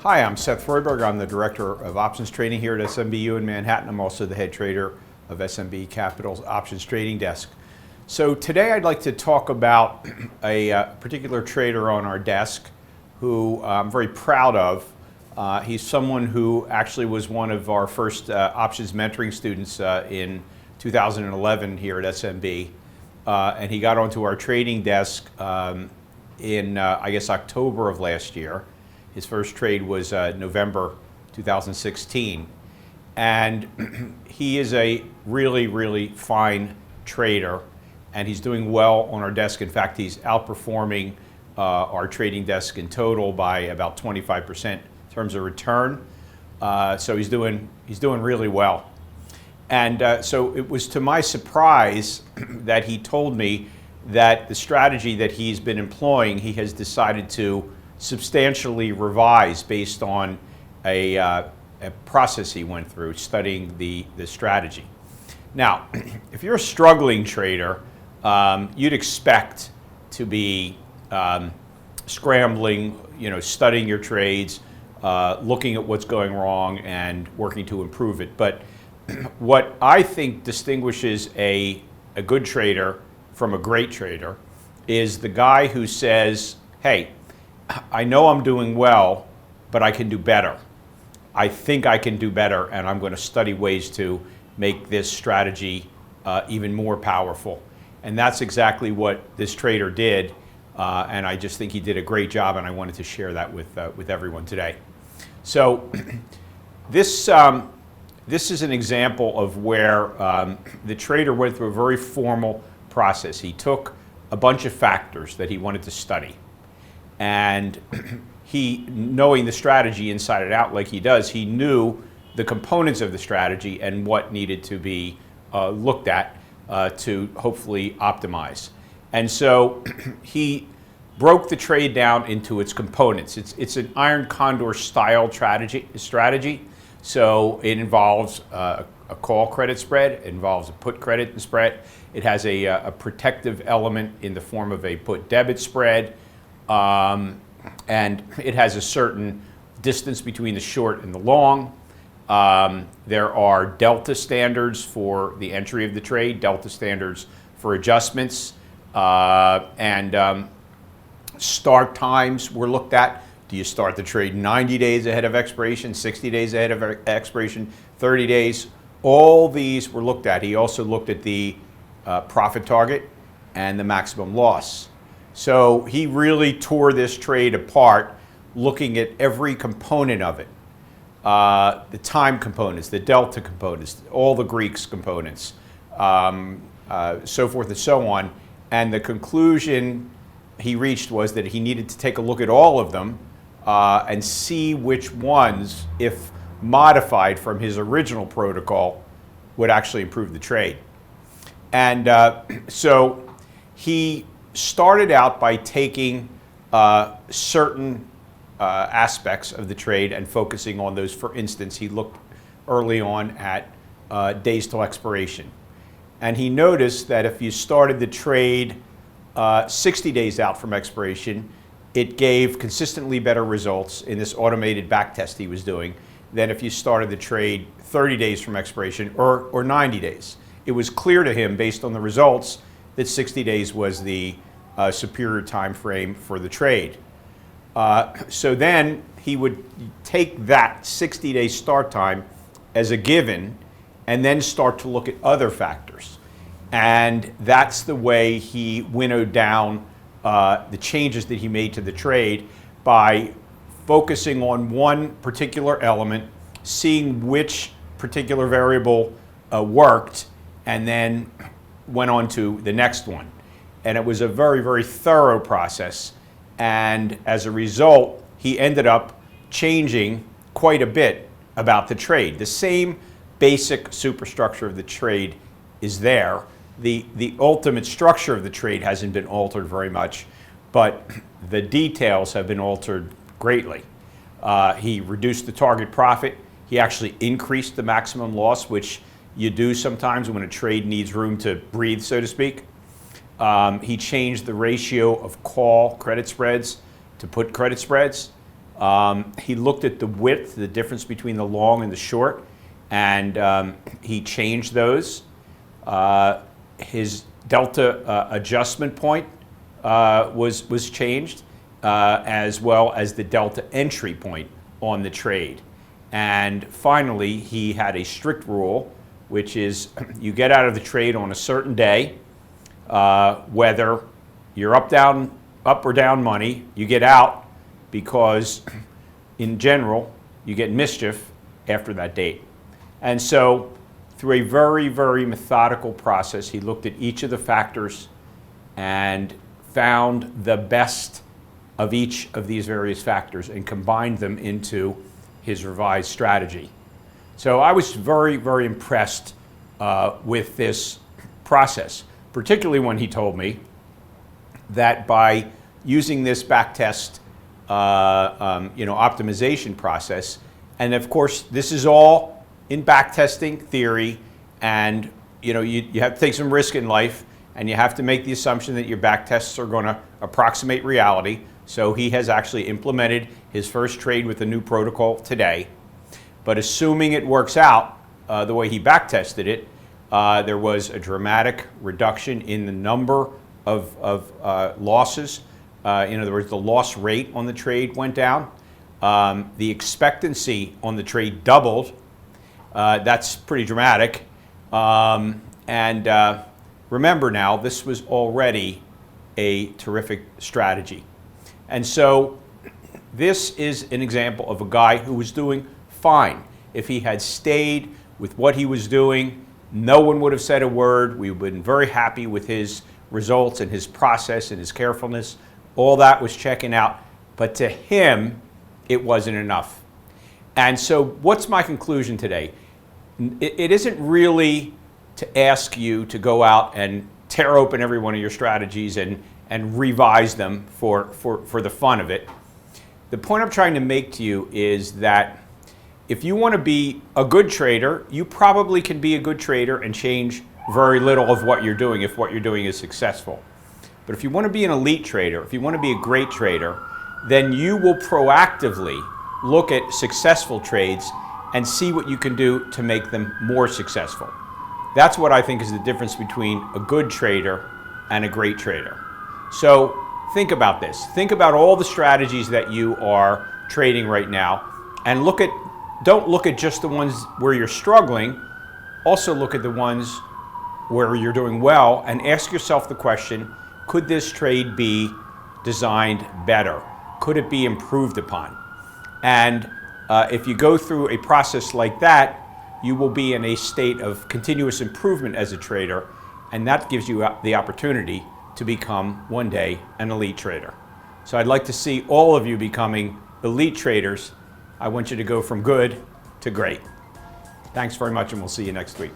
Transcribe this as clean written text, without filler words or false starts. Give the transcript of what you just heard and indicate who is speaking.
Speaker 1: Hi, I'm Seth Freuberg. I'm the Director of Options Trading here at SMBU in Manhattan. I'm also the head trader of SMB Capital's Options Trading Desk. So today I'd like to talk about a particular trader on our desk who I'm very proud of. He's someone who actually was one of our first options mentoring students in 2011 here at SMB. And he got onto our trading desk in, I guess, October of last year. His first trade was November 2016. And he is a really, really fine trader, and he's doing well on our desk. In fact, he's outperforming our trading desk in total by about 25% in terms of return. So he's doing really well. And so it was to my surprise that he told me that the strategy that he's been employing, he has decided to substantially revise based on a process he went through studying the strategy. Now, if you're a struggling trader, you'd expect to be scrambling, studying your trades, looking at what's going wrong and working to improve it. But what I think distinguishes a good trader from a great trader is the guy who says, hey, I know I'm doing well, but I can do better. I think I can do better, and I'm going to study ways to make this strategy even more powerful. And that's exactly what this trader did, and I just think he did a great job, and I wanted to share that with everyone today. So this is an example of where the trader went through a very formal process. He took a bunch of factors that he wanted to study. And he, knowing the strategy inside and out like he does, he knew the components of the strategy and what needed to be looked at to hopefully optimize. And so he broke the trade down into its components. It's an iron condor style strategy. So it involves a call credit spread, it involves a put credit spread. It has a protective element in the form of a put debit spread. And it has a certain distance between the short and the long. There are delta standards for the entry of the trade, delta standards for adjustments, and start times were looked at. Do you start the trade 90 days ahead of expiration, 60 days ahead of expiration, 30 days? All these were looked at. He also looked at the profit target and the maximum loss. So he really tore this trade apart, looking at every component of it. The time components, the delta components, all the Greeks components, so forth and so on. And the conclusion he reached was that he needed to take a look at all of them and see which ones, if modified from his original protocol, would actually improve the trade. And so he started out by taking certain aspects of the trade and focusing on those. For instance, he looked early on at days till expiration. And he noticed that if you started the trade 60 days out from expiration, it gave consistently better results in this automated back test he was doing than if you started the trade 30 days from expiration or 90 days. It was clear to him, based on the results, that 60 days was the superior time frame for the trade. So then he would take that 60-day start time as a given and then start to look at other factors. And that's the way he winnowed down the changes that he made to the trade by focusing on one particular element, seeing which particular variable worked, and then went on to the next one. And it was a very, very thorough process. And as a result, he ended up changing quite a bit about the trade. The same basic superstructure of the trade is there. The ultimate structure of the trade hasn't been altered very much, but the details have been altered greatly. He reduced the target profit. He actually increased the maximum loss, which you do sometimes when a trade needs room to breathe, so to speak. He changed the ratio of call credit spreads to put credit spreads. He looked at the width, the difference between the long and the short, and he changed those. His delta adjustment point was changed, as well as the delta entry point on the trade. And finally, he had a strict rule, which is you get out of the trade on a certain day, whether you're up or down money, you get out because in general, you get mischief after that date. And so through a very, very methodical process, he looked at each of the factors and found the best of each of these various factors and combined them into his revised strategy. So I was very, very impressed with this process, particularly when he told me that by using this backtest optimization process, and of course this is all in backtesting theory, and you have to take some risk in life, and you have to make the assumption that your backtests are going to approximate reality. So he has actually implemented his first trade with the new protocol today. But assuming it works out the way he backtested it, there was a dramatic reduction in the number of losses. In other words, the loss rate on the trade went down. The expectancy on the trade doubled. That's pretty dramatic. Remember now, this was already a terrific strategy. And so this is an example of a guy who was doing fine. If he had stayed with what he was doing, no one would have said a word. We've been very happy with his results and his process and his carefulness. All that was checking out. But to him, it wasn't enough. And so what's my conclusion today? It isn't really to ask you to go out and tear open every one of your strategies and revise them for the fun of it. The point I'm trying to make to you is that if you want to be a good trader, you probably can be a good trader and change very little of what you're doing if what you're doing is successful. But if you want to be an elite trader, if you want to be a great trader, then you will proactively look at successful trades and see what you can do to make them more successful. That's what I think is the difference between a good trader and a great trader. So think about this. Think about all the strategies that you are trading right now, and don't look at just the ones where you're struggling. Also look at the ones where you're doing well and ask yourself the question, could this trade be designed better? Could it be improved upon? And if you go through a process like that, you will be in a state of continuous improvement as a trader, and that gives you the opportunity to become one day an elite trader. So I'd like to see all of you becoming elite traders. I want you to go from good to great. Thanks very much, and we'll see you next week.